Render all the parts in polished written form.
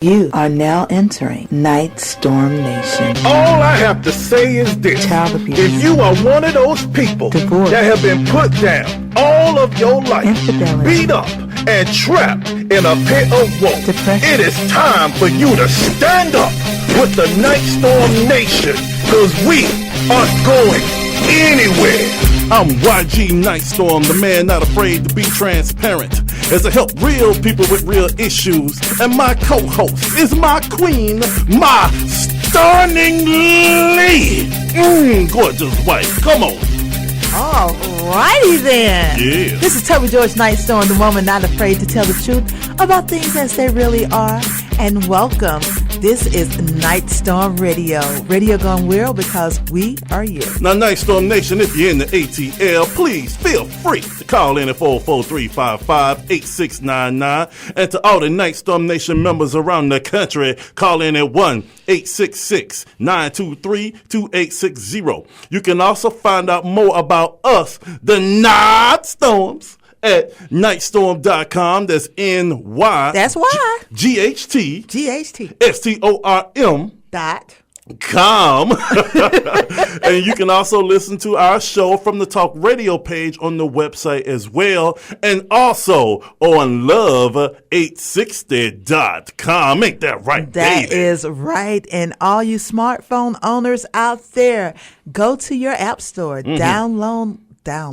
You are now entering Nyghtstorm Nation. All I have to say is this. Child abuse. If you are one of those people Divorce. that have been put down all of your life, Infidelity. beat up and trapped in a pit of woe, Depression. it is time for you to stand up with the Nyghtstorm Nation, because we aren't going anywhere. I'm YG Nyghtstorm, the man not afraid to be transparent, as I help real people with real issues. And my co-host is my queen, my stunningly gorgeous wife. Come on. Alrighty then. Yeah. This is Toby George Nyghtstorm, the woman not afraid to tell the truth about things as they really are. And welcome. This is Nyghtstorm Radio. Radio gone real because we are you. Now, Nyghtstorm Nation, if you're in the ATL, please feel free to call in at 443-555-8699. And to all the Nyghtstorm Nation members around the country, call in at 1-866-923-2860. You can also find out more about us, the Nyghtstorms, at Nyghtstorm.com. That's N-Y. That's why. G-H-T. G-H-T. S-T-O-R-M. Dot. Com. And you can also listen to our show from the Talk Radio page on the website as well. And also on Love860.com. Ain't that right, That baby? is right. And all you smartphone owners out there, go to your app store, download, a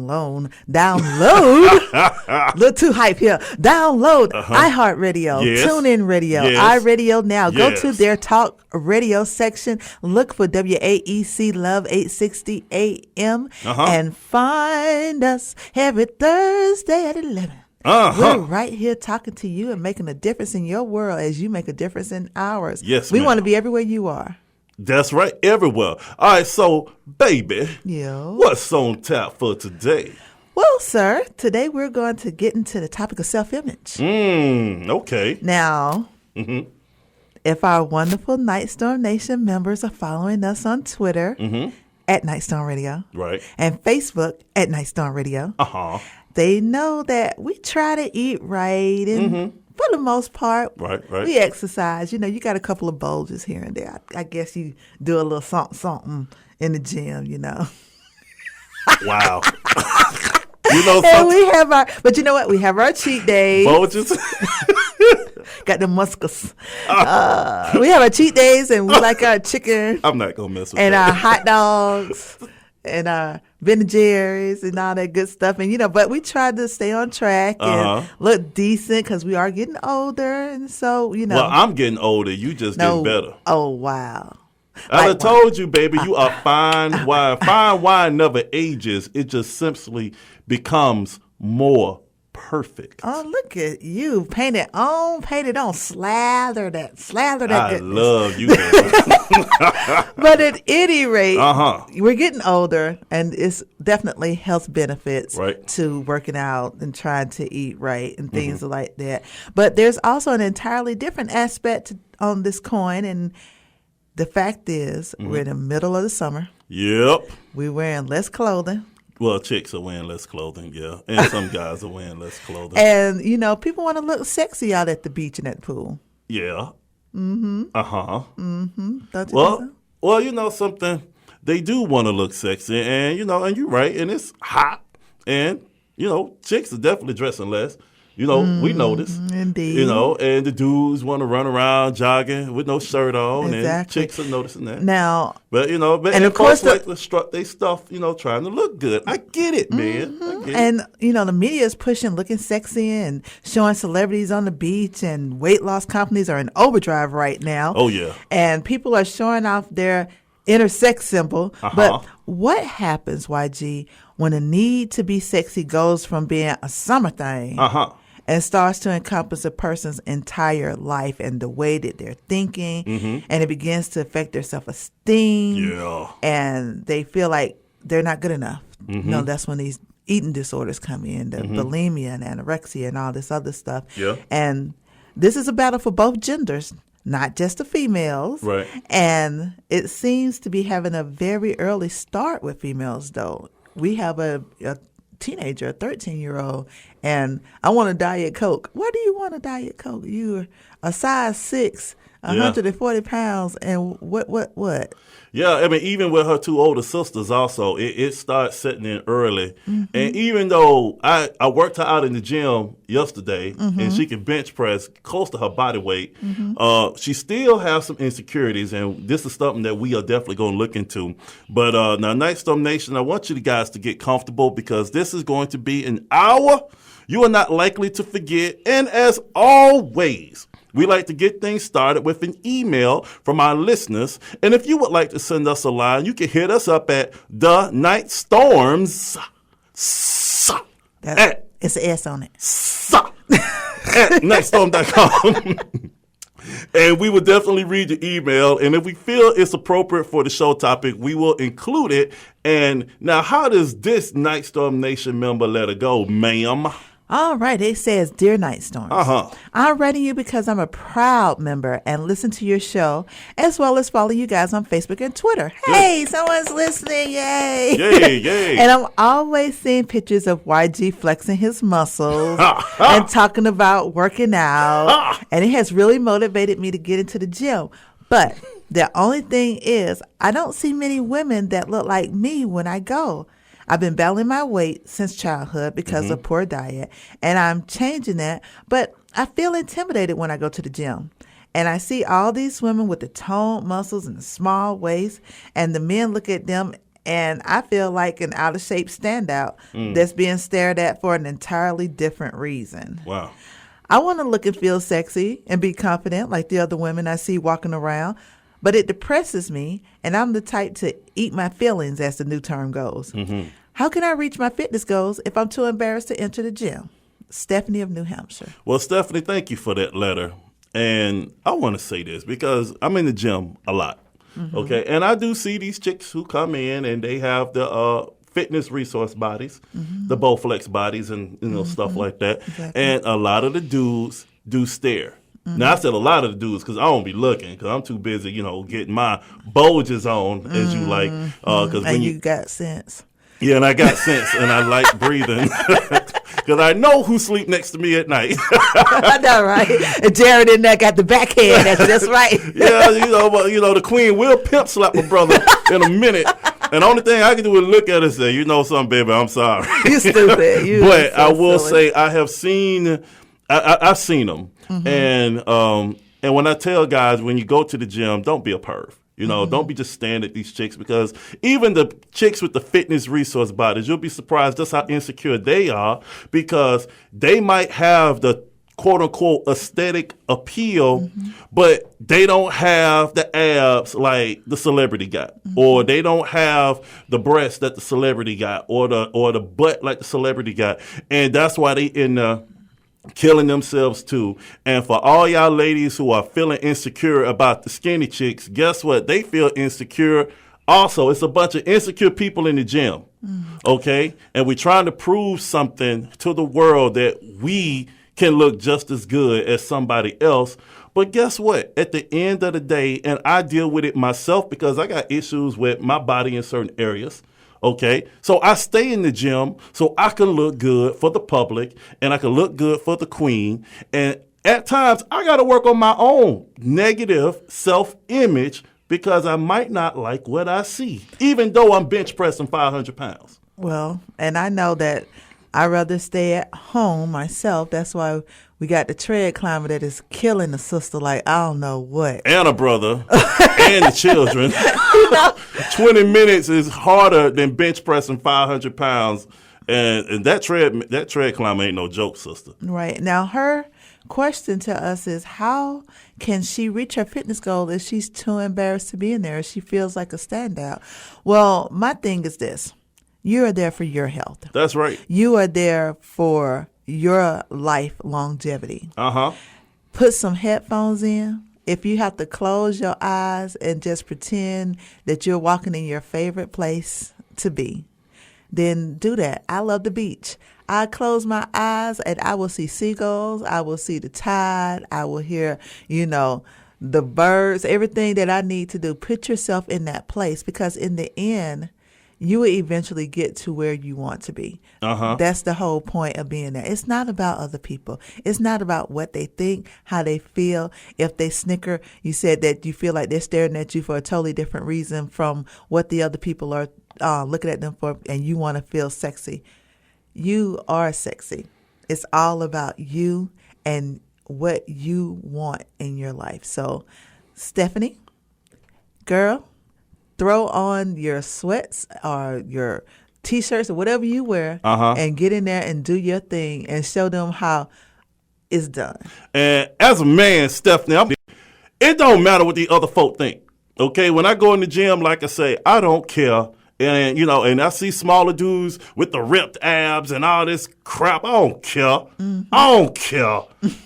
little too hype here. Download iHeartRadio, Yes. Tunein Radio, Yes. iRadionow. Go to Yes. their talk radio section. Look for WAEC Love 860 AM and find us every Thursday at 11. We're right here talking to you and making a difference in your world as you make a difference in ours. Yes, we ma'am. want to be everywhere you are. That's right, everywhere. All right, so, baby, Yeah. what's on tap for today? Well, sir, today we're going to get into the topic of self-image. Okay. Now, if our wonderful Nyghtstorm Nation members are following us on Twitter at Nyghtstorm Radio Right. and Facebook at Nyghtstorm Radio, they know that we try to eat right and for the most part, Right. we exercise. You know, you got a couple of bulges here and there. I guess you do a little something in the gym, you know. Wow. You know And something? we have but you know what? We have our cheat days. Bulges? Got the muscles. We have our cheat days, and we like our chicken I'm not going to mess with and that. our hot dogs and our Ben and Jerry's and all that good stuff. And, you know, but we try to stay on track and look decent because we are getting older. And so, you know. Well, I'm getting older. You just getting better. Oh, wow. I done told you, baby, you are fine wine. Fine wine never ages. It just simply becomes more perfect. Oh, look at you. Paint it on. Slather that I goodness. love you, baby. But at any rate, we're getting older, and it's definitely health benefits to working out and trying to eat right and things like that. But there's also an entirely different aspect on this coin, and the fact is we're in the middle of the summer. Yep. We're wearing less clothing. Well, chicks are wearing less clothing, yeah. And some guys are wearing less clothing. And, you know, people want to look sexy out at the beach and at the pool. Yeah. Don't you think so? Well, you know something? They do want to look sexy, and, you know, and you're right, and it's hot. And, you know, chicks are definitely dressing less. You know, we notice. Indeed. You know, and the dudes want to run around jogging with no shirt on, and chicks are noticing that. Now, but, you know, and of course, like to strut they stuff, you know, trying to look good. I get it, man. I get and, you know, the media is pushing looking sexy and showing celebrities on the beach, and weight loss companies are in overdrive right now. Oh, yeah. And people are showing off their inner sex symbol. But what happens, YG, when the need to be sexy goes from being a summer thing and starts to encompass a person's entire life and the way that they're thinking, and it begins to affect their self-esteem, and they feel like they're not good enough. You know, that's when these eating disorders come in, the bulimia and anorexia and all this other stuff. And this is a battle for both genders, not just the females. Right. And it seems to be having a very early start with females, though. We have a teenager, a 13-year-old, and I want a Diet Coke. Why do you want a Diet Coke? You're a size 6, 140 pounds, and what? Yeah, I mean, even with her 2 older sisters also, it starts setting in early. Mm-hmm. And even though I worked her out in the gym yesterday, and she can bench press close to her body weight, she still has some insecurities, and this is something that we are definitely going to look into. But now, Nightstorm Nation, I want you guys to get comfortable because this is going to be an hour you are not likely to forget. And as always, we like to get things started with an email from our listeners. And if you would like to send us a line, you can hit us up at the Nightstorms. It's an S on it. At Nyghtstorm.com. And we will definitely read your email. And if we feel it's appropriate for the show topic, we will include it. And now, how does this Nightstorm Nation member let it go, ma'am? All right. It says, Dear Nightstorms, I'm writing you because I'm a proud member and listen to your show, as well as follow you guys on Facebook and Twitter. Hey, someone's listening. Yay. Yay, yay. And I'm always seeing pictures of YG flexing his muscles and talking about working out. And it has really motivated me to get into the gym. But the only thing is, I don't see many women that look like me when I go. I've been battling my weight since childhood because of poor diet, and I'm changing that, but I feel intimidated when I go to the gym. And I see all these women with the toned muscles and the small waist, and the men look at them, and I feel like an out-of-shape standout that's being stared at for an entirely different reason. Wow. I want to look and feel sexy and be confident like the other women I see walking around, but it depresses me, and I'm the type to eat my feelings, as the new term goes. How can I reach my fitness goals if I'm too embarrassed to enter the gym? Stephanie of New Hampshire. Well, Stephanie, thank you for that letter. And I want to say this because I'm in the gym a lot, okay? And I do see these chicks who come in and they have the fitness resource bodies, the Bowflex bodies and stuff like that. Exactly. And a lot of the dudes do stare. Now, I said a lot of the dudes because I don't be looking because I'm too busy, getting my bulges on, as you like. And you got sense. Yeah, and I got sense, and I like breathing because I know who sleep next to me at night. I know, right? And Jared in there got the backhand. That's right. Yeah, the queen will pimp slap my brother in a minute. And the only thing I can do is look at her and say, you know something, baby, I'm sorry. You stupid. But I will say I have seen, I've seen them. And when I tell guys, when you go to the gym, don't be a perv. Don't be just staring at these chicks because even the chicks with the fitness resource bodies, you'll be surprised just how insecure they are because they might have the quote unquote aesthetic appeal, but they don't have the abs like the celebrity got, or they don't have the breasts that the celebrity got, or the butt like the celebrity got. And that's why they end up killing themselves too. And for all y'all ladies who are feeling insecure about the skinny chicks, guess what? They feel insecure also. It's a bunch of insecure people in the gym, okay? And we're trying to prove something to the world that we can look just as good as somebody else. But guess what? At the end of the day, and I deal with it myself because I got issues with my body in certain areas. Okay, so I stay in the gym so I can look good for the public and I can look good for the queen. And at times I got to work on my own negative self-image because I might not like what I see, even though I'm bench pressing 500 pounds. Well, and I know that I'd rather stay at home myself. That's why we got the tread climber that is killing the sister like I don't know what. And a brother and the children. 20 minutes is harder than bench pressing 500 pounds. And that tread climber ain't no joke, sister. Right. Now, her question to us is how can she reach her fitness goal if she's too embarrassed to be in there, if she feels like a standout? Well, my thing is this. You are there for your health. That's right. You are there for your life longevity. Put some headphones in. If you have to close your eyes and just pretend that you're walking in your favorite place to be, then do that. I love the beach. I close my eyes and I will see seagulls. I will see the tide. I will hear, the birds, everything that I need to do. Put yourself in that place because in the end, you will eventually get to where you want to be. That's the whole point of being there. It's not about other people. It's not about what they think, how they feel. If they snicker, you said that you feel like they're staring at you for a totally different reason from what the other people are looking at them for, and you want to feel sexy. You are sexy. It's all about you and what you want in your life. So, Stephanie, girl, throw on your sweats or your T-shirts or whatever you wear and get in there and do your thing and show them how it's done. And as a man, Stephanie, it don't matter what the other folk think. Okay, when I go in the gym, like I say, I don't care. And, and I see smaller dudes with the ripped abs and all this crap. I don't care. I don't care.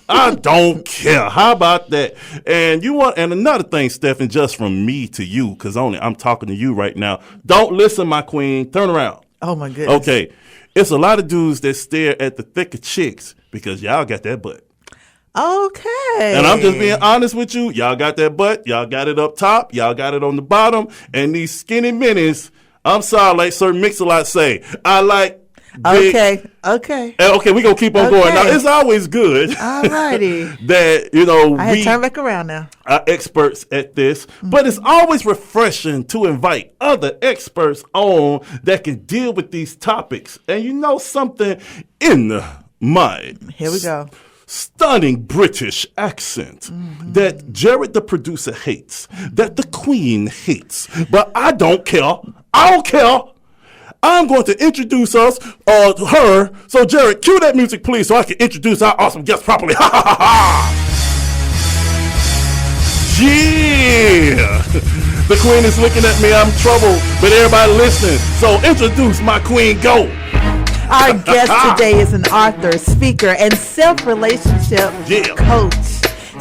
I don't care. How about that? And another thing, Stephen, just from me to you, because I'm talking to you right now. Don't listen, my queen. Turn around. Oh, my goodness. Okay. It's a lot of dudes that stare at the thicker chicks because y'all got that butt. Okay. And I'm just being honest with you. Y'all got that butt. Y'all got it up top. Y'all got it on the bottom. And these skinny minis, I'm sorry, like Sir Mix-a-Lot say, I like big. Okay, we're going to keep on going. Now, it's always good. All righty. that, I had to turn back around now. Are experts at this. But it's always refreshing to invite other experts on that can deal with these topics. And something in my Here we go. Stunning British accent that Jared the producer hates, that the queen hates, but I don't care. I don't care. I'm going to introduce her. So Jared, cue that music, please, so I can introduce our awesome guest properly. Ha ha ha ha! Yeah! The queen is looking at me. I'm in trouble, but everybody listening. So introduce my queen. Go. Our guest today is an author, speaker, and self-relationship coach.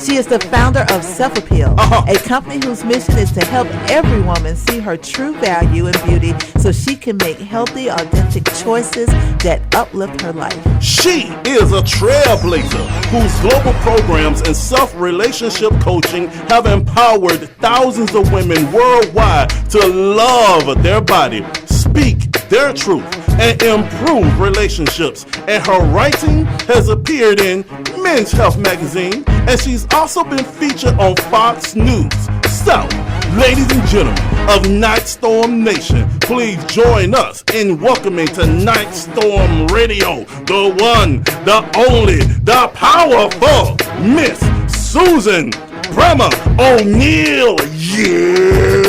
She is the founder of Self-Appeal, a company whose mission is to help every woman see her true value and beauty so she can make healthy, authentic choices that uplift her life. She is a trailblazer whose global programs and self-relationship coaching have empowered thousands of women worldwide to love their body, speak their truth, and improve relationships. And her writing has appeared in Men's Health magazine, and she's also been featured on Fox News. So, ladies and gentlemen of Nyghtstorm Nation, please join us in welcoming to Nyghtstorm Radio, the one, the only, the powerful Miss Susan Bremer O'Neil. Yeah!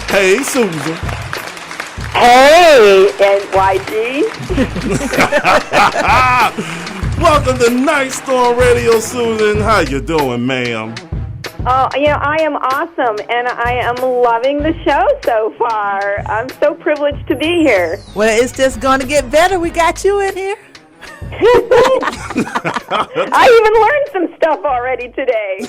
Hey, Susan. Hey, NYG. Welcome to Nyghtstorm Radio, Susan. How you doing, ma'am? Oh, I am awesome, and I am loving the show so far. I'm so privileged to be here. Well, it's just going to get better. We got you in here. I even learned some stuff already today.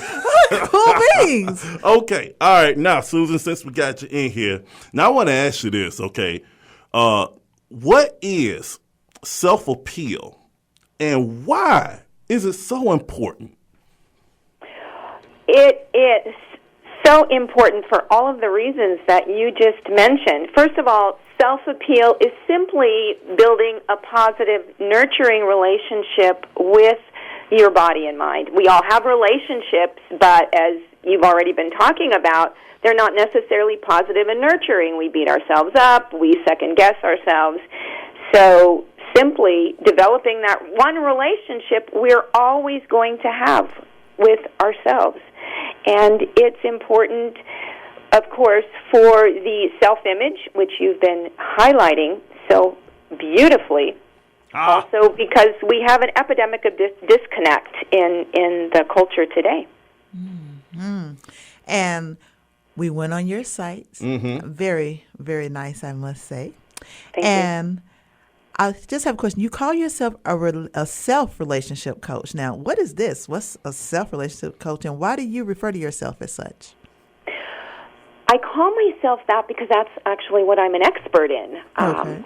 Cool beans. Okay. All right. Now, Susan, since we got you in here, now I want to ask you this, okay? What is self-appeal, and why is it so important? It is so important for all of the reasons that you just mentioned. First of all, self-appeal is simply building a positive, nurturing relationship with your body and mind. We all have relationships, but as you've already been talking about, they're not necessarily positive and nurturing. We beat ourselves up, we second-guess ourselves. So simply developing that one relationship we're always going to have with ourselves. And it's important, of course, for the self-image, which you've been highlighting so beautifully. Also because we have an epidemic of disconnect in the culture today. Mm-hmm. And we went on your sites. Mm-hmm. Very, very nice, I must say. Thank you. I just have a question. You call yourself a self-relationship coach. Now, what is this? What's a self-relationship coach, and why do you refer to yourself as such? I call myself that because that's actually what I'm an expert in. Okay.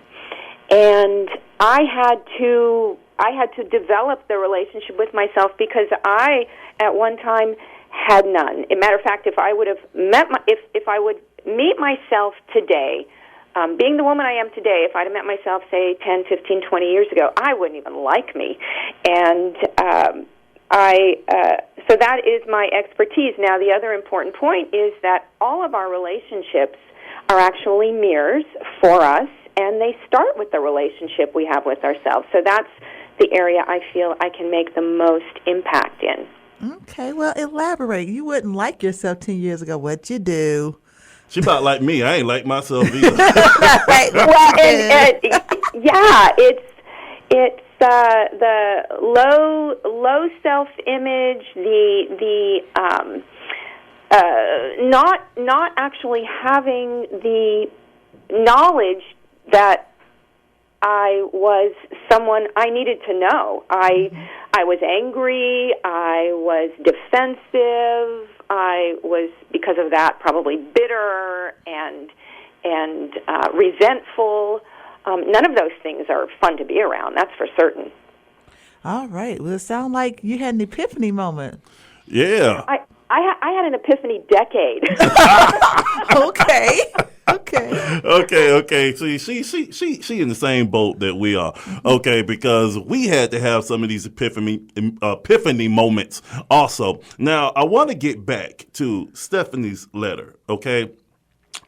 And I had to I had to develop the relationship with myself because I, at one time, had none. As a matter of fact, if I would have if I would meet myself today, being the woman I am today, if I'd have met myself, say, 10, 15, 20 years ago, I wouldn't even like me. And so that is my expertise. Now, the other important point is that all of our relationships are actually mirrors for us, and they start with the relationship we have with ourselves. So that's the area I feel I can make the most impact in. Okay, well, elaborate. You wouldn't like yourself 10 years ago. What'd you do? She about like me. I ain't like myself either. Right. Well, yeah, it's the low self-image, the not actually having the knowledge that I was someone I needed to know. I was angry. I was defensive. I was, because of that, probably bitter and resentful. None of those things are fun to be around, that's for certain. All right. Well, it sounds like you had an epiphany moment. Yeah. I had an epiphany decade. Okay. See, she in the same boat that we are. Okay, because we had to have some of these epiphany moments also. Now, I want to get back to Stephanie's letter, okay?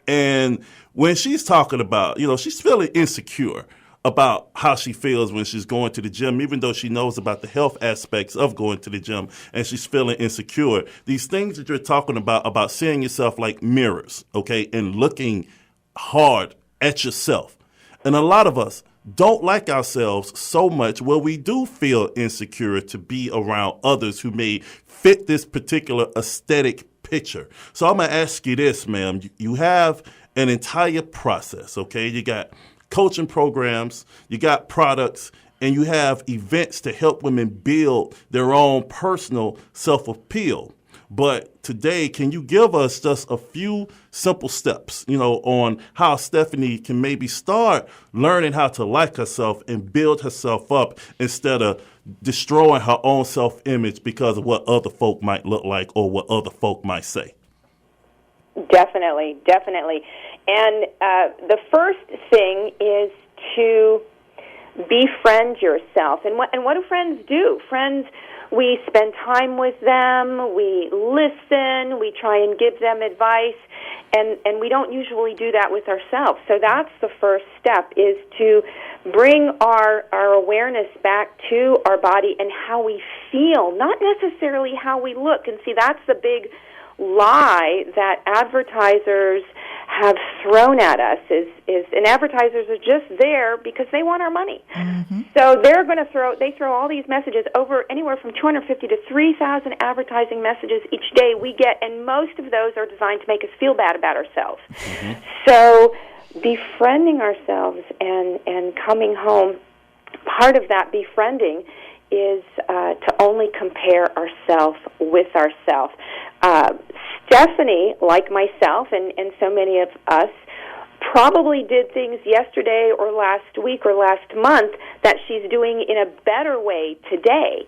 And when she's talking about, she's feeling insecure about how she feels when she's going to the gym, even though she knows about the health aspects of going to the gym, and she's feeling insecure. These things that you're talking about seeing yourself like mirrors, okay, and looking hard at yourself. And a lot of us don't like ourselves so much where we do feel insecure to be around others who may fit this particular aesthetic picture. So I'm going to ask you this, ma'am. You have an entire process, okay? You got coaching programs, you got products, and you have events to help women build their own personal self-appeal. But today, can you give us just a few simple steps, on how Stephanie can maybe start learning how to like herself and build herself up instead of destroying her own self-image because of what other folk might look like or what other folk might say? Definitely. And the first thing is to befriend yourself. And what do friends do? Friends, we spend time with them, we listen, we try and give them advice, and we don't usually do that with ourselves. So that's the first step, is to bring our awareness back to our body and how we feel, not necessarily how we look. And see, that's the big lie that advertisers have thrown at us and advertisers are just there because they want our money. Mm-hmm. So they're going to throw all these messages, over anywhere from 250 to 3,000 advertising messages each day we get, and most of those are designed to make us feel bad about ourselves. Mm-hmm. So befriending ourselves and coming home, part of that befriending is to only compare ourselves with ourselves. Stephanie, like myself and so many of us, probably did things yesterday or last week or last month that she's doing in a better way today.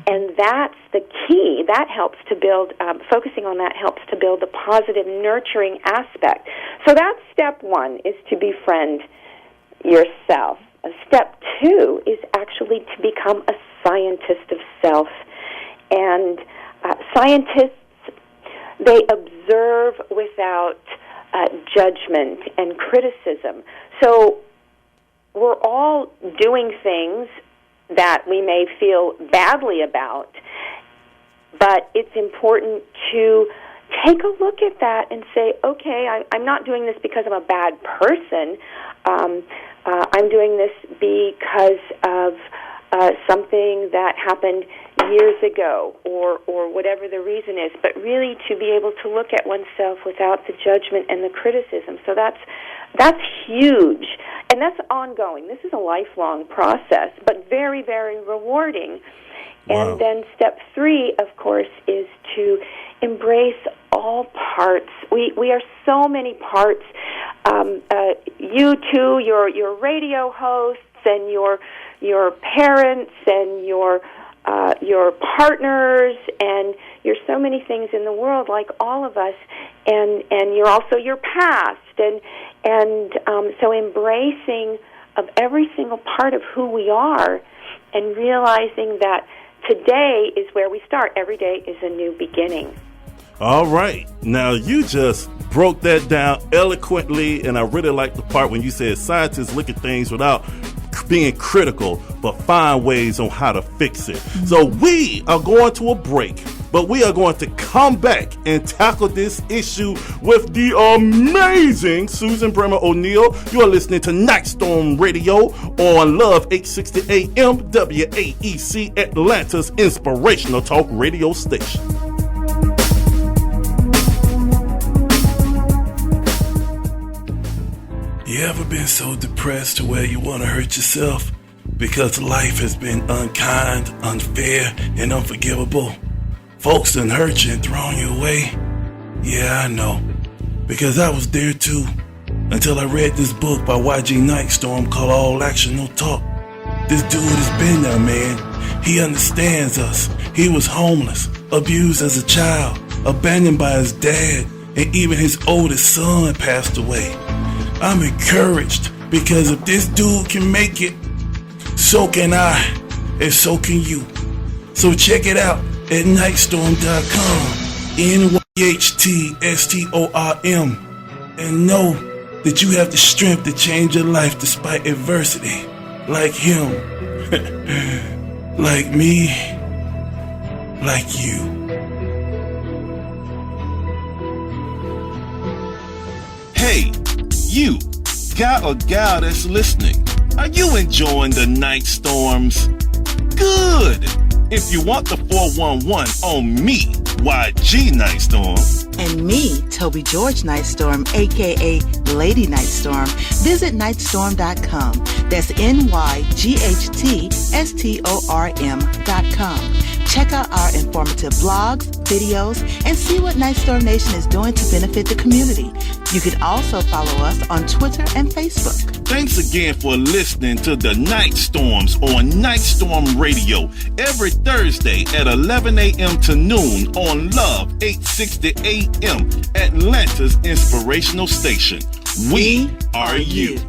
And that's the key. That helps to build, focusing on that helps to build the positive, nurturing aspect. So that's step one, is to befriend yourself. Step two is actually to become a scientist of self. And scientists, they observe without judgment and criticism. So we're all doing things that we may feel badly about, but it's important to take a look at that and say, okay, I'm not doing this because I'm a bad person. I'm doing this because of something that happened years ago, or whatever the reason is, but really to be able to look at oneself without the judgment and the criticism. So that's huge, and that's ongoing. This is a lifelong process, but very, very rewarding. Wow. And then step three, of course, is to embrace all parts. We are so many parts. You too, your radio hosts, and your parents and your partners, and you're so many things in the world, like all of us, and you're also your past, and so embracing of every single part of who we are, and realizing that today is where we start. Every day is a new beginning. All right. Now, you just broke that down eloquently, and I really like the part when you said scientists look at things without being critical, but find ways on how to fix it. Mm-hmm. So we are going to a break, but we are going to come back and tackle this issue with the amazing Susan Bremer O'Neil. You are listening to Nightstorm Radio on Love 860 AM WAEC, Atlanta's inspirational talk radio station. You ever been so depressed to where you want to hurt yourself because life has been unkind, unfair, and unforgivable? Folks done hurt you and thrown you away? Yeah, I know, because I was there too, until I read this book by NYGHTSTORM called All Action No Talk. This dude has been there, man. He understands us. He was homeless, abused as a child, abandoned by his dad, and even his oldest son passed away. I'm encouraged because if this dude can make it, so can I, and so can you. So check it out at Nyghtstorm.com, NYGHTSTORM, and know that you have the strength to change your life despite adversity, like him, like me, like you. Hey, you, guy or gal that's listening, are you enjoying the night storms? Good! If you want the 411 on me, YG Nightstorm, And me, Toby George Nightstorm, a.k.a. Lady Nightstorm, visit Nyghtstorm.com. That's NYGHTSTORM.com. Check out our informative blogs, videos, and see what Nightstorm Nation is doing to benefit the community. You can also follow us on Twitter and Facebook. thanks again for listening to the Night Storms on Nightstorm Radio every Thursday at 11 a.m. to noon on Love 860 AM, Atlanta's inspirational station. We are you.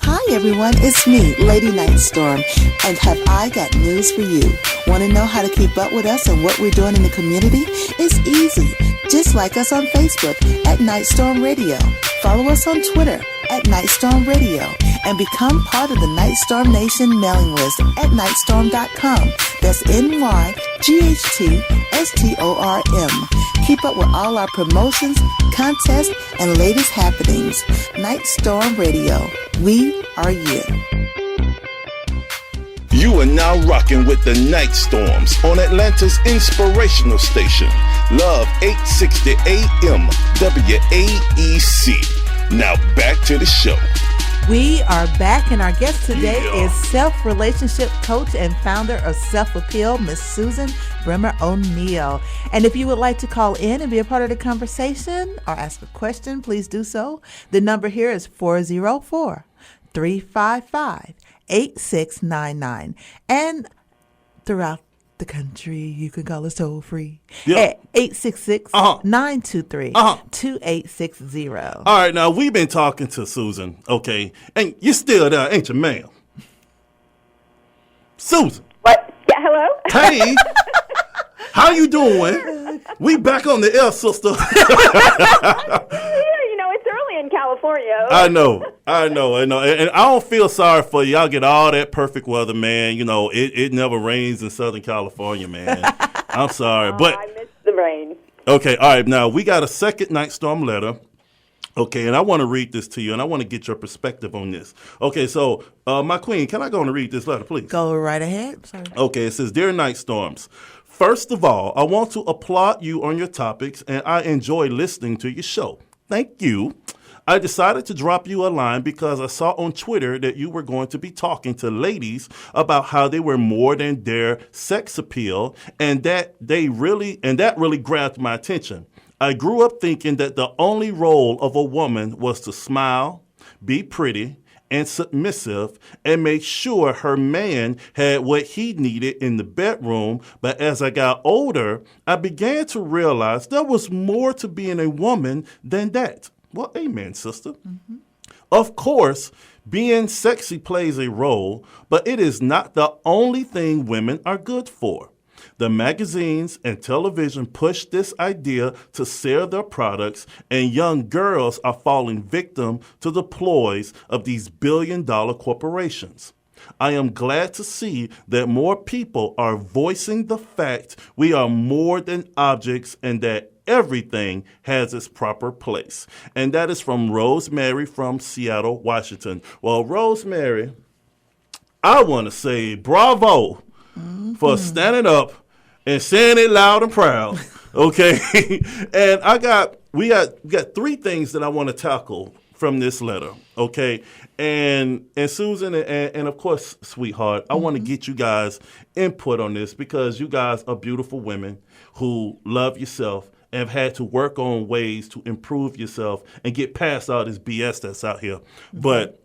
Hi everyone, it's me, Lady Nightstorm, and have I got news for you. Want to know how to keep up with us and what we're doing in the community? It's easy. Just like us on Facebook at Nightstorm Radio. Follow us on Twitter at Nightstorm Radio and become part of the Nightstorm Nation mailing list at Nyghtstorm.com. That's NYGHTSTORM. Keep up with all our promotions, contests, and latest happenings. Nightstorm Radio. We are you. You are now rocking with the Night Storms on Atlanta's inspirational station, Love 860 AM WAEC. Now back to the show. We are back, and our guest today is self-relationship coach and founder of Self-Appeal, Miss Susan Bremer O'Neil. And if you would like to call in and be a part of the conversation or ask a question, please do so. The number here is 404-355-8699. And throughout the country, you can call us toll free at 866-923-2860. All right, now we've been talking to Susan, okay, and you're still there, ain't you, ma'am? Susan. What? Yeah, hello? Hey, how you doing? We back on the air, sister. It's early in California. I know. And I don't feel sorry for you. Y'all get all that perfect weather, man. You know, it never rains in Southern California, man. I'm sorry. But I miss the rain. Okay, all right. Now, we got a second night storm letter. Okay, and I want to read this to you, and I want to get your perspective on this. Okay, so, my queen, can I go and read this letter, please? Go right ahead. Sorry. Okay, it says, Dear Night Storms, first of all, I want to applaud you on your topics, and I enjoy listening to your show. Thank you. I decided to drop you a line because I saw on Twitter that you were going to be talking to ladies about how they were more than their sex appeal, and that really grabbed my attention. I grew up thinking that the only role of a woman was to smile, be pretty, and submissive and made sure her man had what he needed in the bedroom. But as I got older, I began to realize there was more to being a woman than that. Well, amen, sister. Mm-hmm. Of course, being sexy plays a role, but it is not the only thing women are good for. The magazines and television push this idea to sell their products, and young girls are falling victim to the ploys of these billion-dollar corporations. I am glad to see that more people are voicing the fact we are more than objects and that everything has its proper place. And that is from Rosemary from Seattle, Washington. Well, Rosemary, I want to say bravo for standing up and saying it loud and proud, okay? And we got three things that I want to tackle from this letter, okay? And Susan and of course, sweetheart, I want to get you guys input on this because you guys are beautiful women who love yourself and have had to work on ways to improve yourself and get past all this BS that's out here. But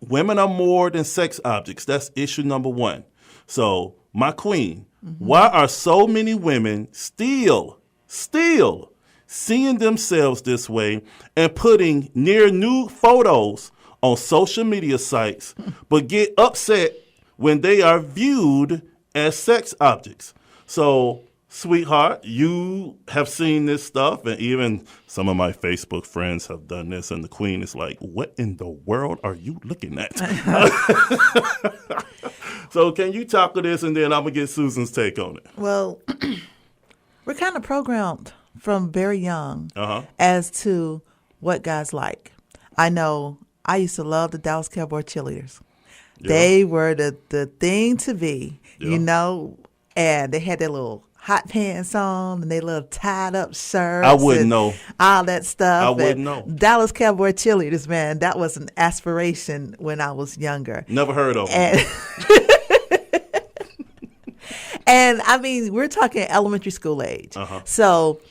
women are more than sex objects. That's issue number one. So, my queen, why are so many women still seeing themselves this way and putting near nude photos on social media sites, but get upset when they are viewed as sex objects? So, sweetheart, you have seen this stuff, and even some of my Facebook friends have done this, and the queen is like, what in the world are you looking at? So can you tackle this, and then I'm going to get Susan's take on it. Well, we're kind of programmed from very young as to what guys like. I know I used to love the Dallas Cowboy cheerleaders. Yeah. They were the thing to be, you know, and they had their little hot pants on and they little tied up shirts. I wouldn't know. All that stuff. I wouldn't know. Dallas Cowboy cheerleaders, man, that was an aspiration when I was younger. Never heard of them. And I mean, we're talking elementary school age. So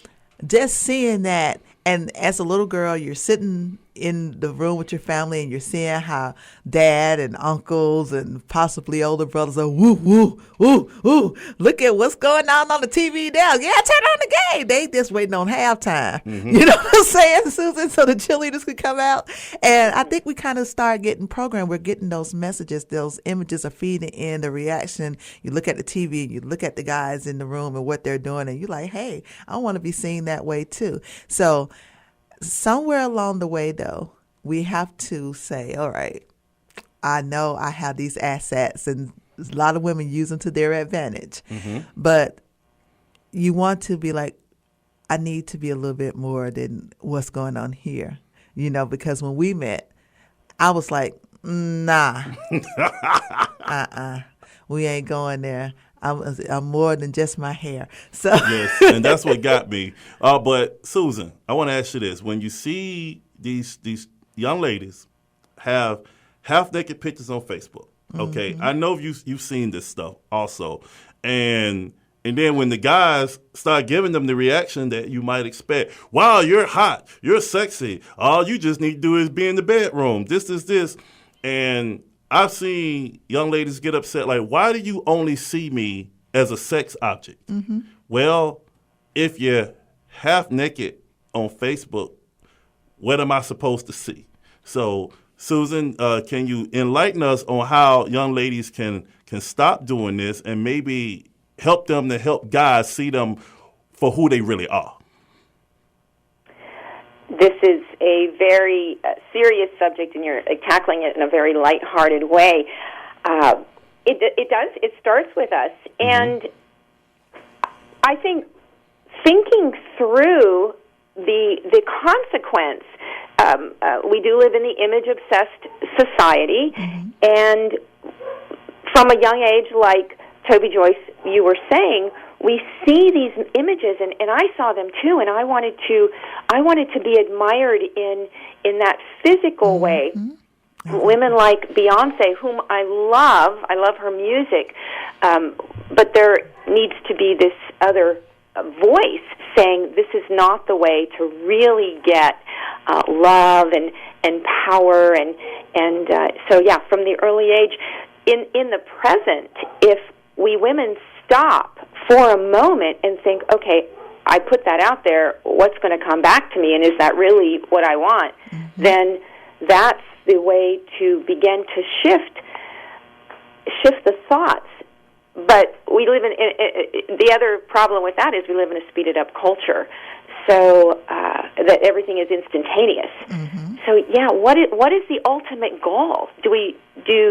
just seeing that, and as a little girl, you're sitting in the room with your family and you're seeing how dad and uncles and possibly older brothers are woo, woo, woo, woo. Look at what's going on the TV now. Yeah, turn on the game. They just waiting on halftime. You know what I'm saying, Susan? So the cheerleaders could come out. And I think we kind of start getting programmed. We're getting those messages. Those images are feeding in the reaction. You look at the TV, you look at the guys in the room and what they're doing, and you're like, hey, I want to be seen that way too. So somewhere along the way, though, we have to say, all right, I know I have these assets, and a lot of women use them to their advantage. But you want to be like, I need to be a little bit more than what's going on here, you know, because when we met, I was like, nah, we ain't going there. I'm more than just my hair. So yes, and that's what got me. But Susan, I want to ask you this: when you see these young ladies have half-naked pictures on Facebook, okay, I know you've seen this stuff also, and then when the guys start giving them the reaction that you might expect, wow, you're hot, you're sexy, all you just need to do is be in the bedroom. This is this, and I've seen young ladies get upset, like, why do you only see me as a sex object? Well, if you're half naked on Facebook, what am I supposed to see? So, Susan, can you enlighten us on how young ladies can stop doing this and maybe help them to help guys see them for who they really are? This is a very serious subject, and you're tackling it in a very lighthearted way. It starts with us, and I think thinking through the consequence. We do live in the image-obsessed society, and from a young age, like Toby Joyce, you were saying, we see these images, and I saw them too, and I wanted to be admired in that physical way. Women like Beyonce, whom I love her music, but there needs to be this other voice saying this is not the way to really get love and power and So yeah, from the early age, in the present, if we women stop for a moment and think, okay, I put that out there, what's going to come back to me, and is that really what I want? Mm-hmm. Then that's the way to begin to shift the thoughts. But we live in the other problem with that is we live in a speeded up culture, so that everything is instantaneous. Mm-hmm. So yeah, what is the ultimate goal? Do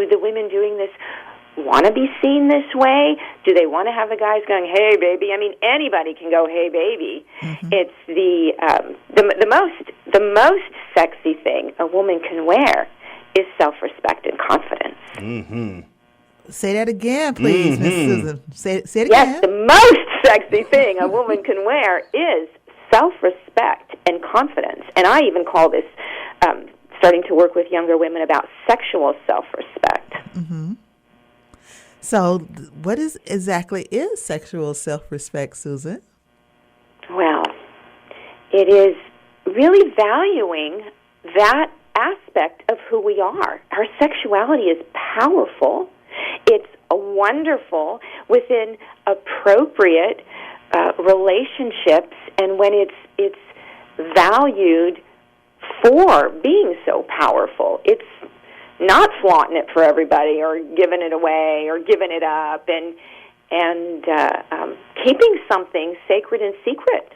the women doing this want to be seen this way? Do they want to have the guys going, "Hey, baby"? I mean, anybody can go, "Hey, baby." Mm-hmm. It's the most sexy thing a woman can wear is self-respect and confidence. Mm-hmm. Say that again, please, Miss Susan. Say it again. Yes, the most sexy thing a woman can wear is self-respect and confidence. And I even call this starting to work with younger women about sexual self-respect. Mm-hmm. So what exactly is sexual self-respect, Susan? Well, it is really valuing that aspect of who we are. Our sexuality is powerful. It's wonderful within appropriate relationships, and when it's valued for being so powerful, it's not flaunting it for everybody or giving it away or giving it up, and keeping something sacred and secret.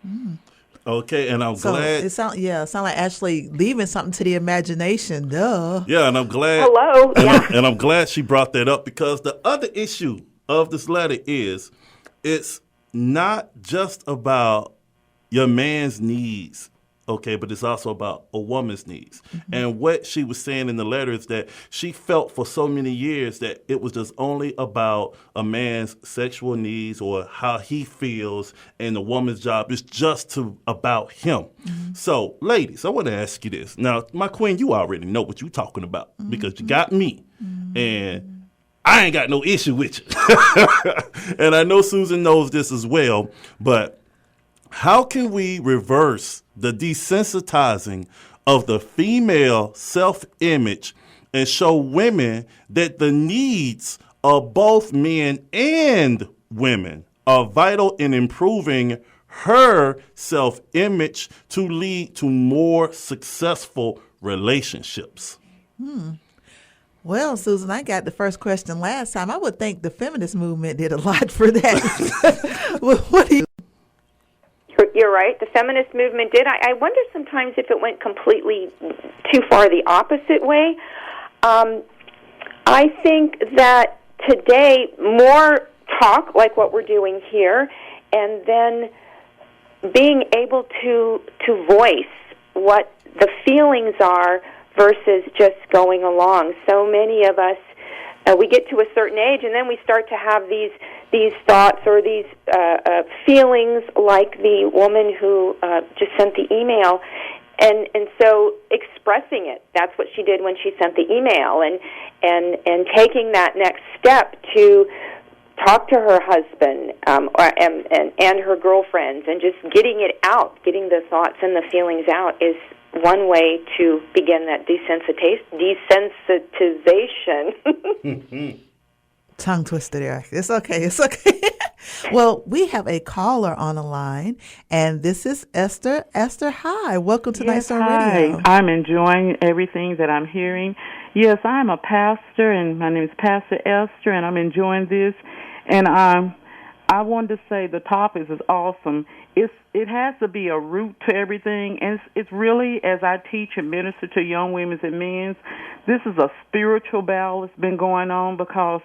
Mm. Okay, and I'm glad. It sound like actually leaving something to the imagination. Duh. Yeah, and I'm glad. Hello. And I'm glad she brought that up, because the other issue of this letter is it's not just about your man's needs. Okay, but it's also about a woman's needs. Mm-hmm. And what she was saying in the letter is that she felt for so many years that it was just only about a man's sexual needs or how he feels, and the woman's job is just about him. Mm-hmm. So, ladies, I want to ask you this. Now, my queen, you already know what you're talking about, mm-hmm. because you got me. Mm-hmm. And I ain't got no issue with you. And I know Susan knows this as well, but how can we reverse the desensitizing of the female self-image and show women that the needs of both men and women are vital in improving her self-image to lead to more successful relationships? Well, Susan, I got the first question last time. I would think the feminist movement did a lot for that. What do you? You're right. The feminist movement did. I wonder sometimes if it went completely too far the opposite way. I think that today more talk like what we're doing here, and then being able to voice what the feelings are versus just going along. So many of us, we get to a certain age, and then we start to have these thoughts or these feelings, like the woman who just sent the email, and so expressing it. That's what she did when she sent the email, and taking that next step to talk to her husband and her girlfriends, and just getting it out, getting the thoughts and the feelings out is one way to begin that desensitization. Tongue twister there. It's okay. Well, we have a caller on the line, and this is Esther. Esther, hi. Welcome to Nyghtstorm Radio. Hi. I'm enjoying everything that I'm hearing. Yes, I'm a pastor, and my name is Pastor Esther, and I'm enjoying this. And I wanted to say the topic is awesome. It has to be a root to everything, and it's really, as I teach and minister to young women and men, this is a spiritual battle that's been going on, because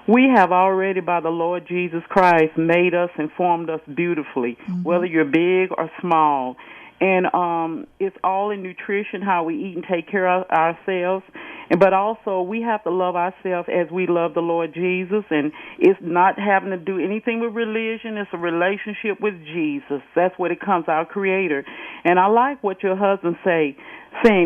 we have already, by the Lord Jesus Christ, made us and formed us beautifully, mm-hmm. whether you're big or small. And it's all in nutrition, how we eat and take care of ourselves. But also, we have to love ourselves as we love the Lord Jesus. And it's not having to do anything with religion. It's a relationship with Jesus. That's what it comes, our Creator. And I like what your husband saying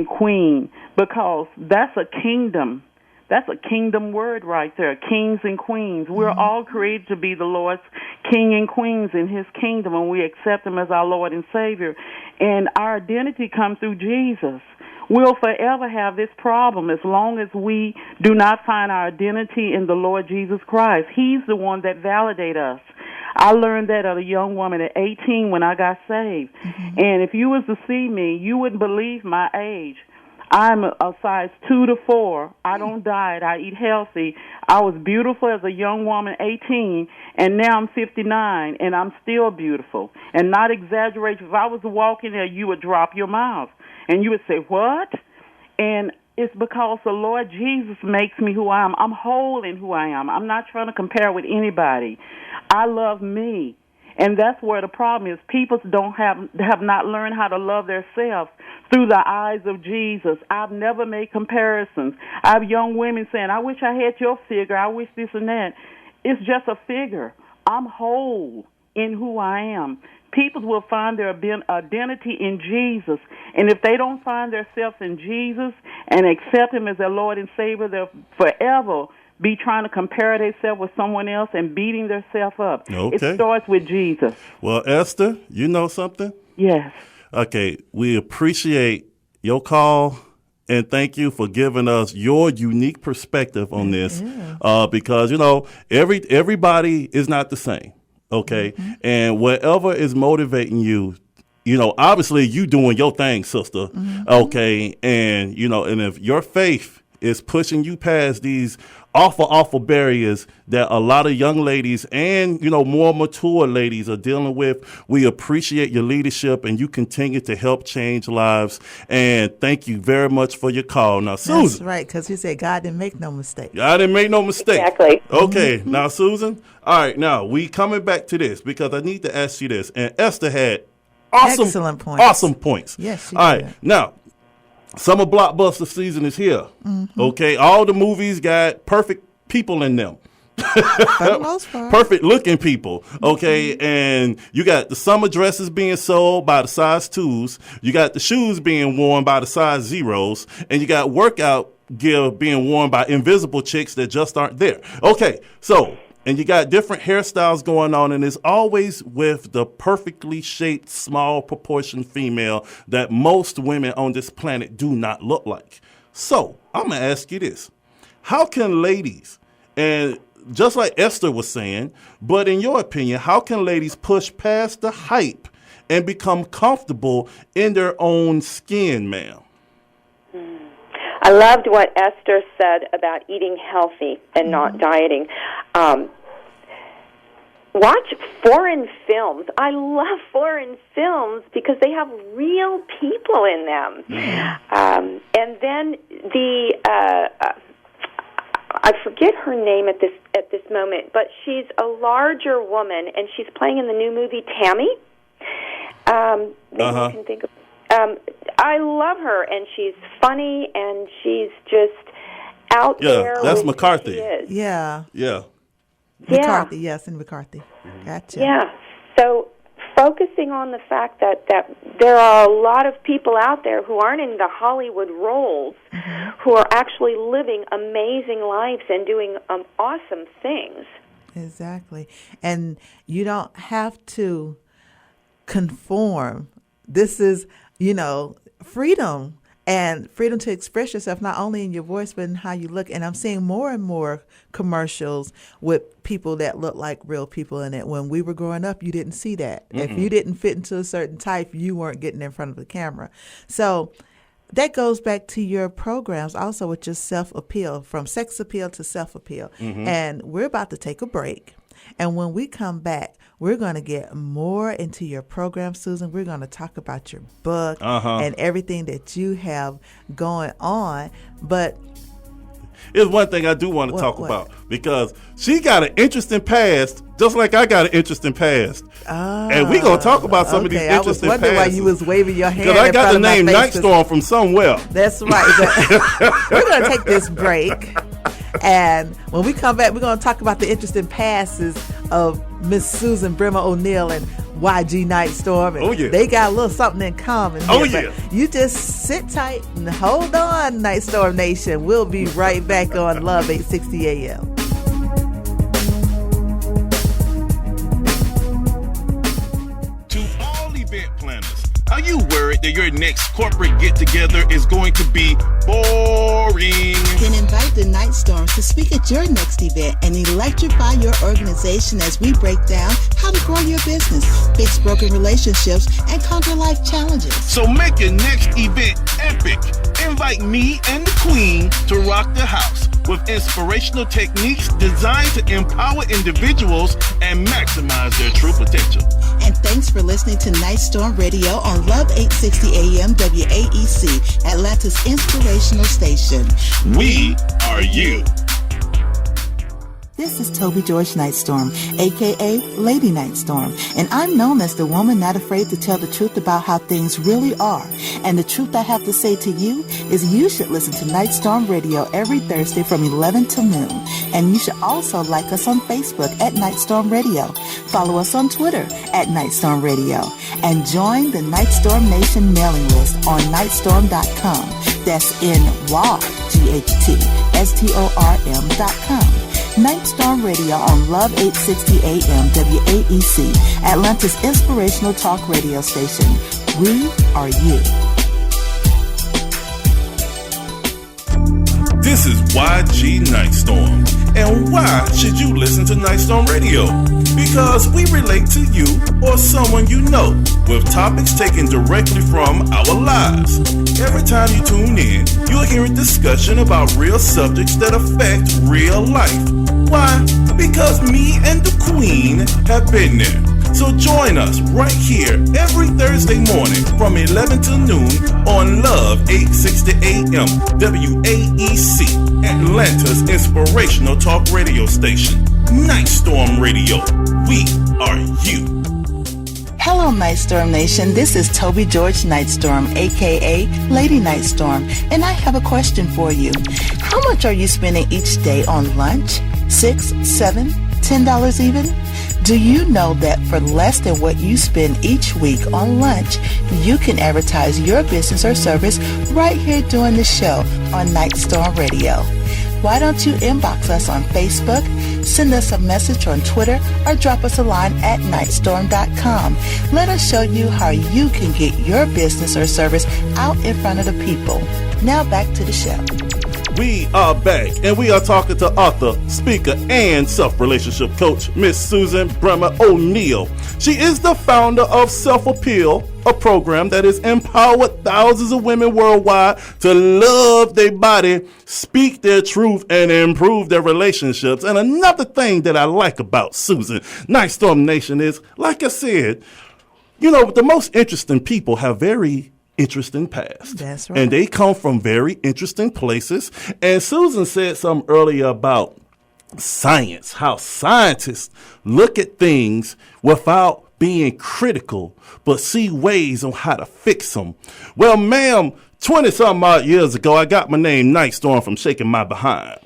queen, because that's a kingdom. That's a kingdom word right there, kings and queens. We're mm-hmm. all created to be the Lord's king and queens in his kingdom, and we accept him as our Lord and Savior. And our identity comes through Jesus. we'll forever have this problem as long as we do not find our identity in the Lord Jesus Christ. He's the one that validates us. I learned that as a young woman at 18 when I got saved. Mm-hmm. And if you was to see me, you wouldn't believe my age. I'm a size 2 to 4. I don't diet. I eat healthy. I was beautiful as a young woman, 18, and now I'm 59, and I'm still beautiful. And not exaggerate, if I was to walk in there, you would drop your mouth. And you would say, what? And it's because the Lord Jesus makes me who I am. I'm whole in who I am. I'm not trying to compare with anybody. I love me. And that's where the problem is. People have not learned how to love themselves through the eyes of Jesus. I've never made comparisons. I have young women saying, I wish I had your figure. I wish this and that. It's just a figure. I'm whole in who I am. People will find their identity in Jesus. And if they don't find themselves in Jesus and accept him as their Lord and Savior, they'll forever be trying to compare themselves with someone else and beating themselves up. Okay. It starts with Jesus. Well, Esther, you know something? Yes. Okay, we appreciate your call, and thank you for giving us your unique perspective on this, because, you know, everybody is not the same, okay? Mm-hmm. And whatever is motivating you, you know, obviously you doing your thing, sister, okay? And, you know, and if your faith is pushing you past these awful barriers that a lot of young ladies and, you know, more mature ladies are dealing with. We appreciate your leadership, and you continue to help change lives. And thank you very much for your call. Now, Susan. That's right, because you said God didn't make no mistake. God didn't make no mistake. Exactly. Okay. Now, Susan. All right. Now, we coming back to this because I need to ask you this. And Esther had excellent points. Awesome points. Yes, she all right. did. Now, summer blockbuster season is here. Okay, all the movies got perfect people in them. For the most part. Perfect looking people. Okay, and you got the summer dresses being sold by the size 2s. You got the shoes being worn by the size 0s, and you got workout gear being worn by invisible chicks that just aren't there. Okay, so. And you got different hairstyles going on, and it's always with the perfectly shaped, small proportion female that most women on this planet do not look like. So I'm going to ask you this. How can ladies, and just like Esther was saying, but in your opinion, how can ladies push past the hype and become comfortable in their own skin, ma'am? I loved what Esther said about eating healthy and not dieting. Watch foreign films. I love foreign films because they have real people in them. And then I forget her name at this moment, but she's a larger woman, and she's playing in the new movie Tammy. Maybe you can think of. I love her, and she's funny, and she's just out there. Yeah, that's McCarthy. Yeah. McCarthy, yes, and McCarthy. Gotcha. Yeah. So focusing on the fact that there are a lot of people out there who aren't in the Hollywood roles, who are actually living amazing lives and doing awesome things. Exactly. And you don't have to conform. This is, you know, freedom. And freedom to express yourself, not only in your voice, but in how you look. And I'm seeing more and more commercials with people that look like real people in it. When we were growing up, you didn't see that. If you didn't fit into a certain type, you weren't getting in front of the camera. So that goes back to your programs also with your self-appeal, from sex appeal to self-appeal. And we're about to take a break. And when we come back, we're going to get more into your program, Susan. We're going to talk about your book and everything that you have going on. But there's one thing I do want to talk about, because she got an interesting past, just like I got an interesting past. And we're going to talk about some of these interesting pasts. I was wondering why you was waving your hand. Because I got the name Nyghtstorm from somewhere. That's right. We're going to take this break. And when we come back, we're going to talk about the interesting passes of Miss Susan Bremer O'Neil and NYGHTSTORM. And they got a little something in common here. But you just sit tight and hold on, Nyghtstorm Nation. We'll be right back on Love 860 AM. To all event planners, are you worried that your next corporate get-together is going to be boring. Then invite the Nyghtstorms to speak at your next event and electrify your organization as we break down how to grow your business, fix broken relationships, and conquer life challenges. So make your next event epic. Invite me and the Queen to rock the house with inspirational techniques designed to empower individuals and maximize their true potential. And thanks for listening to Nyghtstorm Radio on Love 860 AM WAEC, Atlanta's inspirational station. We are you. This is Toby George Nyghtstorm, a.k.a. Lady Nyghtstorm, and I'm known as the woman not afraid to tell the truth about how things really are. And the truth I have to say to you is you should listen to Nyghtstorm Radio every Thursday from 11 to noon. And you should also like us on Facebook at Nyghtstorm Radio. Follow us on Twitter at Nyghtstorm Radio. And join the Nyghtstorm Nation mailing list on Nyghtstorm.com. That's NYGHTSTORM.com. Nyghtstorm Radio on Love 860 AM WAEC, Atlanta's inspirational talk radio station. We are you. This is YG Nyghtstorm. And why should you listen to Nyghtstorm Radio? Because we relate to you or someone you know with topics taken directly from our lives. Every time you tune in, you'll hear a discussion about real subjects that affect real life. Why? Because me and the Queen have been there. So join us right here every Thursday morning from 11 to noon on Love 860 AM WAEC, Atlanta's inspirational talk radio station. Nyghtstorm Radio. We are you. Hello, Nyghtstorm Nation. This is Toby George Nyghtstorm, a.k.a. Lady Nyghtstorm, and I have a question for you. How much are you spending each day on lunch? $6, $7, $10 even? Do you know that for less than what you spend each week on lunch, you can advertise your business or service right here during the show on Nyghtstorm Radio? Why don't you inbox us on Facebook, send us a message on Twitter, or drop us a line at Nyghtstorm.com. Let us show you how you can get your business or service out in front of the people. Now back to the show. We are back, and we are talking to author, speaker, and self-relationship coach, Miss Susan Bremer O'Neil. She is the founder of Self-Appeal, a program that has empowered thousands of women worldwide to love their body, speak their truth, and improve their relationships. And another thing that I like about Susan, Nyghtstorm Nation, is, like I said, you know, the most interesting people have very interesting past. That's right. And they come from very interesting places. And Susan said something earlier about science, how scientists look at things without being critical, but see ways on how to fix them. Well, ma'am, 20-something odd years ago, I got my name Nyghtstorm from shaking my behind.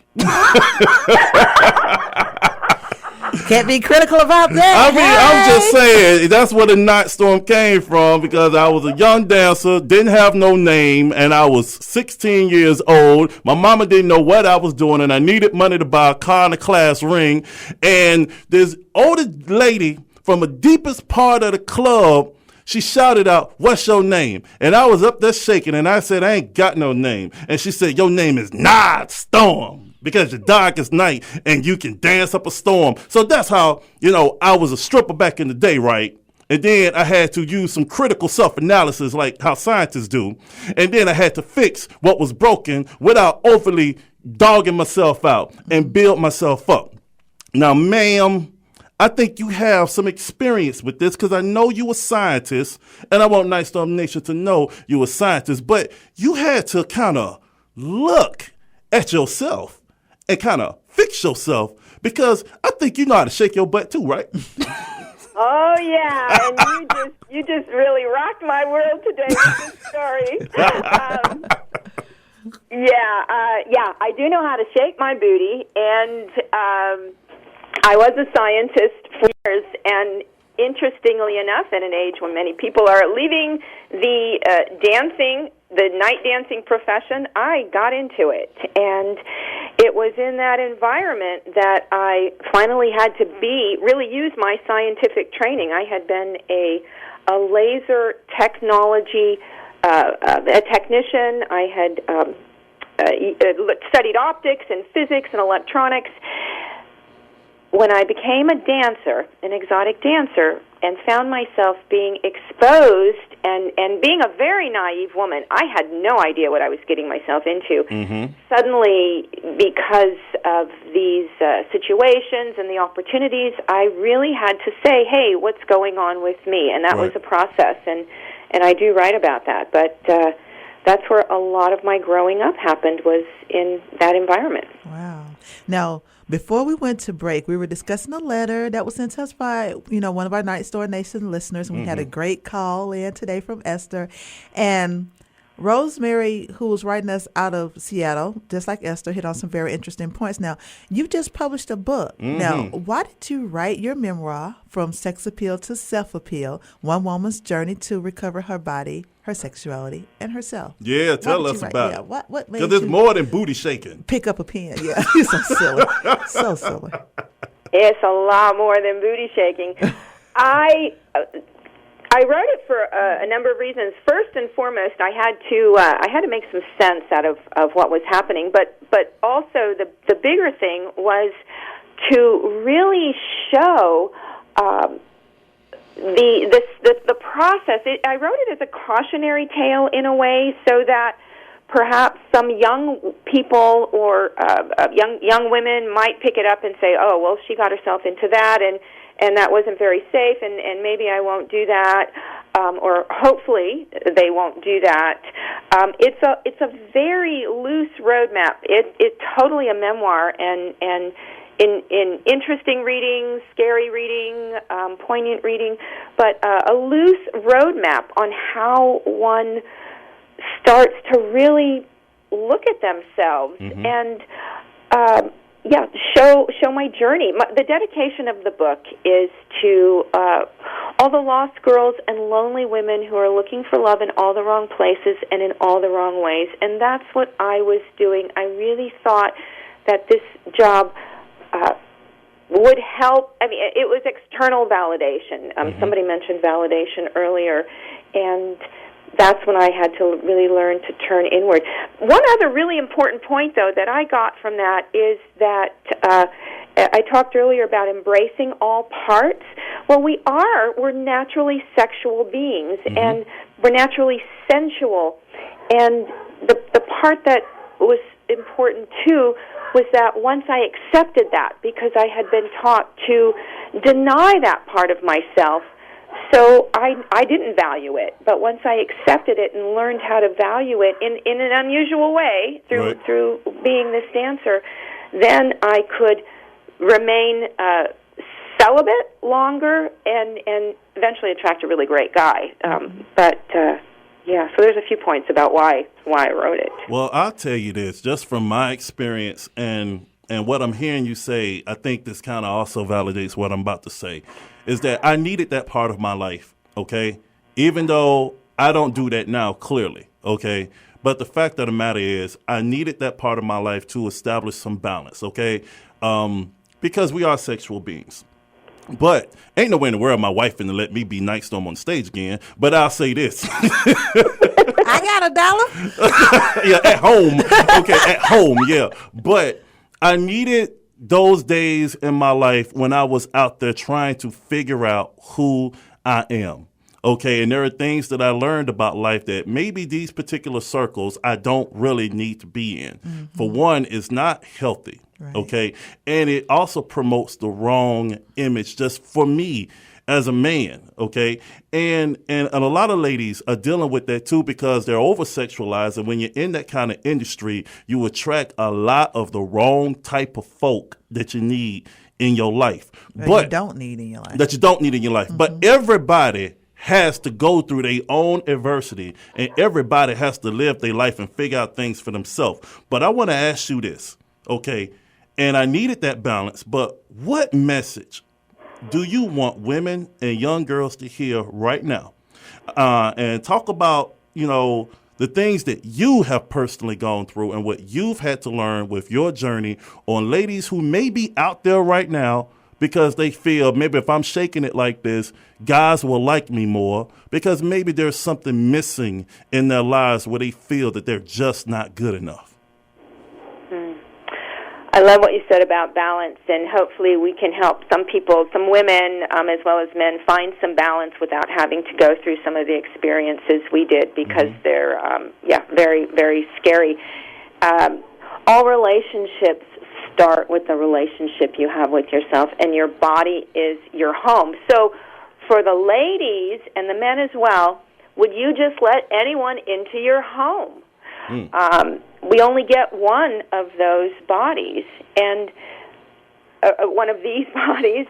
Can't be critical about that. I mean, I'm just saying, that's where the Nyghtstorm came from, because I was a young dancer, didn't have no name, and I was 16 years old. My mama didn't know what I was doing, and I needed money to buy a car and a class ring. And this older lady from the deepest part of the club, she shouted out, "What's your name?" And I was up there shaking, and I said, "I ain't got no name." And she said, "Your name is Nyghtstorm, because you're dark as night and you can dance up a storm." So that's how, you know, I was a stripper back in the day, right? And then I had to use some critical self-analysis like how scientists do. And then I had to fix what was broken without overly dogging myself out and build myself up. Now, ma'am, I think you have some experience with this, because I know you a scientist, and I want Nyghtstorm Nation to know you a scientist, but you had to kind of look at yourself and kind of fix yourself, because I think you know how to shake your butt too, right? Oh yeah, and you just really rocked my world today with this story. Yeah, I do know how to shake my booty, and I was a scientist for years, and interestingly enough, at an age when many people are leaving the night dancing profession, I got into it. And it was in that environment that I finally had to really use my scientific training. I had been a laser technology a technician. I had studied optics and physics and electronics. When I became a dancer, an exotic dancer, and found myself being exposed and being a very naive woman, I had no idea what I was getting myself into. Mm-hmm. Suddenly, because of these situations and the opportunities, I really had to say, hey, what's going on with me? And that was a process, and I do write about that. But that's where a lot of my growing up happened, was in that environment. Wow. Now, before we went to break, we were discussing a letter that was sent to us by, one of our Nyghtstorm Nation listeners. And we had a great call in today from Esther. And Rosemary, who was writing us out of Seattle, just like Esther, hit on some very interesting points. Now, you just published a book. Now, why did you write your memoir, From Sex Appeal to Self-Appeal, One Woman's Journey to Recover Her Body, Her Sexuality, and Herself? Yeah, tell us about it. What made Because it's more than booty shaking. Pick up a pen. Yeah, you're so silly. So silly. It's a lot more than booty shaking. I wrote it for a number of reasons. First and foremost, I had to make some sense out of what was happening. But also the bigger thing was to really show the process. I wrote it as a cautionary tale in a way, so that perhaps some young people or young women might pick it up and say, "Oh, well, she got herself into that, and that wasn't very safe, and maybe I won't do that," or hopefully they won't do that. It's a very loose roadmap. It's totally a memoir, and in interesting reading, scary reading, poignant reading, but a loose roadmap on how one starts to really look at themselves and show my journey. The dedication of the book is to all the lost girls and lonely women who are looking for love in all the wrong places and in all the wrong ways. And that's what I was doing. I really thought that this job would help. I mean, it was external validation. Somebody mentioned validation earlier, and that's when I had to really learn to turn inward. One other really important point, though, that I got from that is that I talked earlier about embracing all parts. Well, we're naturally sexual beings, and we're naturally sensual. And the part that was important, too, was that once I accepted that, because I had been taught to deny that part of myself, so I didn't value it. But once I accepted it and learned how to value it in an unusual way through being this dancer, then I could remain celibate longer and eventually attract a really great guy. So there's a few points about why I wrote it. Well, I'll tell you this, just from my experience and what I'm hearing you say, I think this kind of also validates what I'm about to say, is that I needed that part of my life, okay? Even though I don't do that now, clearly, okay? But the fact of the matter is I needed that part of my life to establish some balance, okay? Because we are sexual beings. But ain't no way in the world my wife finna let me be Nyghtstorm on stage again. But I'll say this. I got $1. Yeah, at home. Okay, at home, yeah. But I needed those days in my life when I was out there trying to figure out who I am. Okay, and there are things that I learned about life that maybe these particular circles I don't really need to be in. For one, it's not healthy. Right. Okay. And it also promotes the wrong image just for me as a man. Okay. And a lot of ladies are dealing with that too, because they're over sexualized. And when you're in that kind of industry, you attract a lot of the wrong type of folk that you need in your life. But you don't need in your life. That you don't need in your life. But everybody has to go through their own adversity, and everybody has to live their life and figure out things for themselves. But I want to ask you this. Okay. And I needed that balance, but what message do you want women and young girls to hear right now? And talk about, the things that you have personally gone through and what you've had to learn with your journey on ladies who may be out there right now, because they feel maybe if I'm shaking it like this, guys will like me more, because maybe there's something missing in their lives where they feel that they're just not good enough. I love what you said about balance, and hopefully we can help some people, some women as well as men, find some balance without having to go through some of the experiences we did, because they're, very, very scary. All relationships start with the relationship you have with yourself, and your body is your home. So for the ladies and the men as well, would you just let anyone into your home? We only get one of those bodies, and one of these bodies.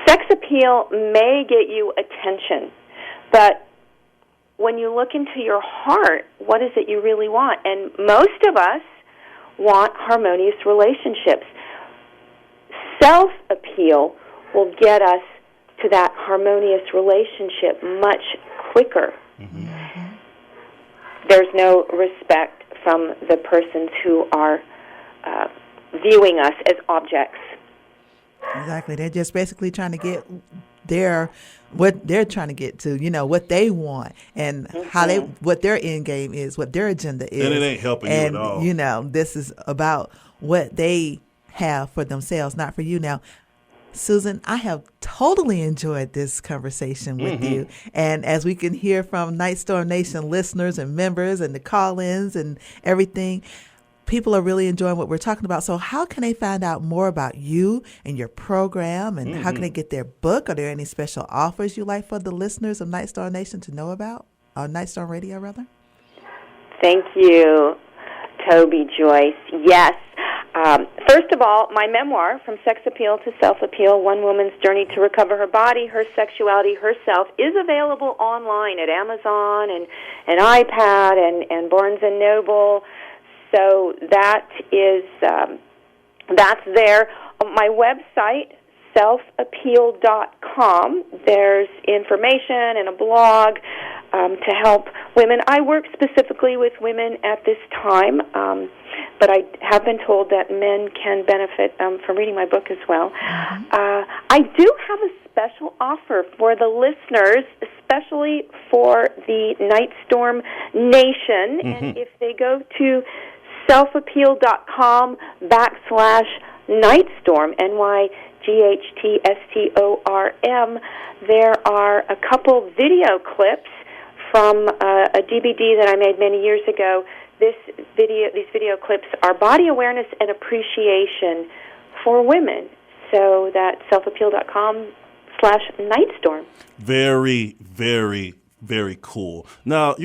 Sex appeal may get you attention, but when you look into your heart, what is it you really want? And most of us want harmonious relationships. Self-appeal will get us to that harmonious relationship much quicker. There's no respect from the persons who are viewing us as objects. Exactly. They're just basically trying to get what they're trying to get to, what they want, and what their end game is, what their agenda is. And it ain't helping you at all. This is about what they have for themselves, not for you. Now, Susan, I have totally enjoyed this conversation with you. And as we can hear from Nightstorm Nation listeners and members and the call-ins and everything, people are really enjoying what we're talking about. So how can they find out more about you and your program, and how can they get their book? Are there any special offers you like for the listeners of Nightstorm Nation to know about? Or Nightstorm Radio, rather? Thank you, Toby Joyce. Yes. First of all, my memoir, From Sex Appeal to Self-Appeal, One Woman's Journey to Recover Her Body, Her Sexuality, Herself, is available online at Amazon and iPad and Barnes & Noble. So that is, that's there. On my website, selfappeal.com, there's information and a blog to help women. I work specifically with women at this time, but I have been told that men can benefit from reading my book as well. I do have a special offer for the listeners, especially for the Nightstorm Nation. And if they go to selfappeal.com/Nightstorm, NYGHTSTORM, there are a couple video clips from a DVD that I made many years ago. These video clips are body awareness and appreciation for women. So that's selfappeal.com/Nightstorm. Very, very, very cool. Now,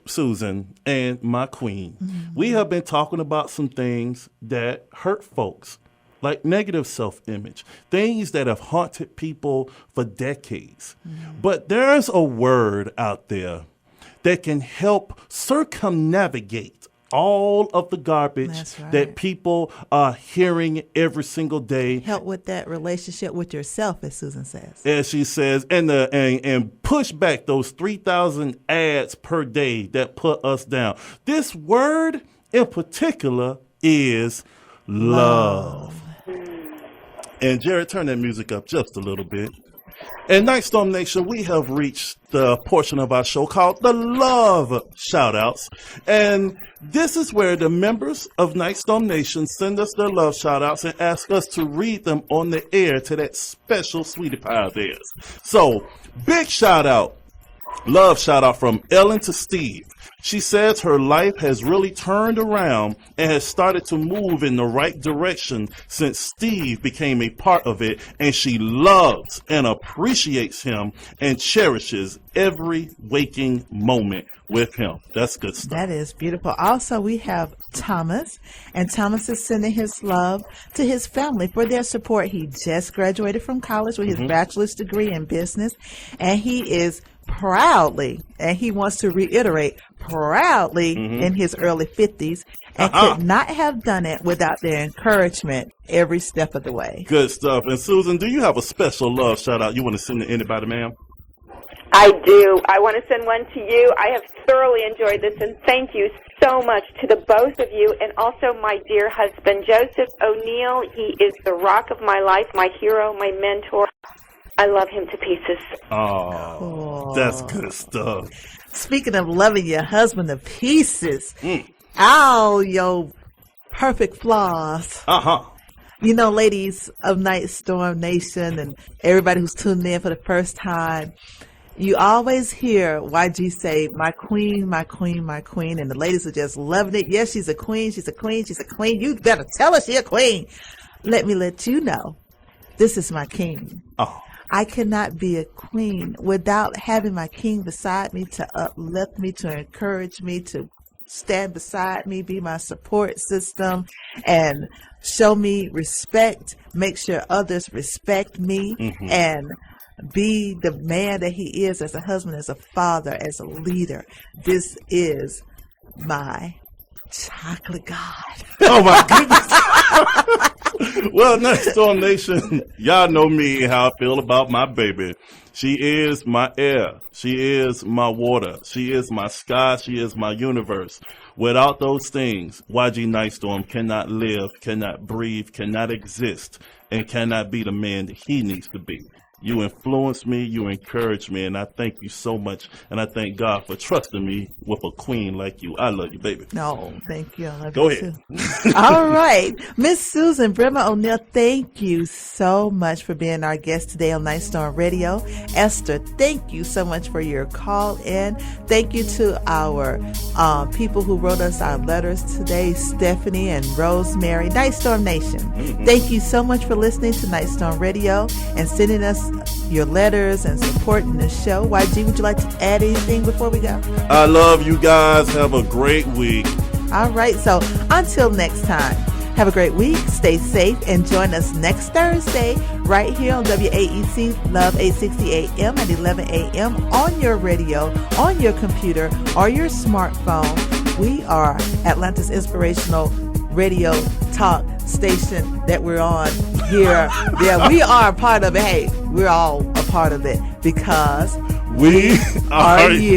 Susan and my queen, we have been talking about some things that hurt folks, like negative self-image, things that have haunted people for decades. But there's a word out there that can help circumnavigate all of the garbage that people are hearing every single day. Help with that relationship with yourself, as Susan says. As she says, and push back those 3,000 ads per day that put us down. This word in particular is love. And Jared, turn that music up just a little bit. In Nightstorm Nation, we have reached the portion of our show called the Love Shoutouts. And this is where the members of Nightstorm Nation send us their love shoutouts and ask us to read them on the air to that special sweetie pie of theirs. So, big shout out, love shout out from Ellen to Steve. She says her life has really turned around and has started to move in the right direction since Steve became a part of it, and she loves and appreciates him and cherishes every waking moment with him. That's good stuff. That is beautiful. Also, we have Thomas, and Thomas is sending his love to his family for their support. He just graduated from college with his bachelor's degree in business, and he is proudly, and he wants to reiterate, proudly in his early 50s, and could not have done it without their encouragement every step of the way. Good stuff. And Susan, do you have a special love shout out you want to send to anybody, ma'am? I do. I want to send one to you. I have thoroughly enjoyed this, and thank you so much to the both of you, and also my dear husband, Joseph O'Neil. He is the rock of my life, my hero, my mentor. I love him to pieces. Oh, that's good stuff. Speaking of loving your husband to pieces, all your perfect flaws. You know, ladies of Nyghtstorm Nation and everybody who's tuning in for the first time, you always hear YG say, my queen, my queen, my queen, and the ladies are just loving it. Yes, she's a queen, she's a queen, she's a queen. You better tell her she's a queen. Let me let you know, this is my king. I cannot be a queen without having my king beside me to uplift me, to encourage me, to stand beside me, be my support system, and show me respect, make sure others respect me, and be the man that he is as a husband, as a father, as a leader. This is my chocolate God. Oh, my goodness. Well, Nyghtstorm Nation, y'all know me, how I feel about my baby. She is my air. She is my water. She is my sky. She is my universe. Without those things, YG Nyghtstorm cannot live, cannot breathe, cannot exist, and cannot be the man that he needs to be. You influence me, you encourage me, and I thank you so much. And I thank God for trusting me with a queen like you. I love you, baby. No, thank you. I love Go you ahead. too. All right. Miss Susan Bremer O'Neil, thank you so much for being our guest today on Nyghtstorm Radio. Esther, thank you so much for your call in. Thank you to our people who wrote us our letters today, Stephanie and Rosemary. Nyghtstorm Nation, thank you so much for listening to Nyghtstorm Radio and sending us your letters and supporting the show. YG, would you like to add anything before we go? I love you guys. Have a great week. All right. So until next time, have a great week. Stay safe and join us next Thursday right here on WAEC Love 860 AM at 11 a.m. on your radio, on your computer, or your smartphone. We are Atlanta's inspirational radio talk station that we're on here. Yeah, we are a part of it. Hey, we're all a part of it because we are you.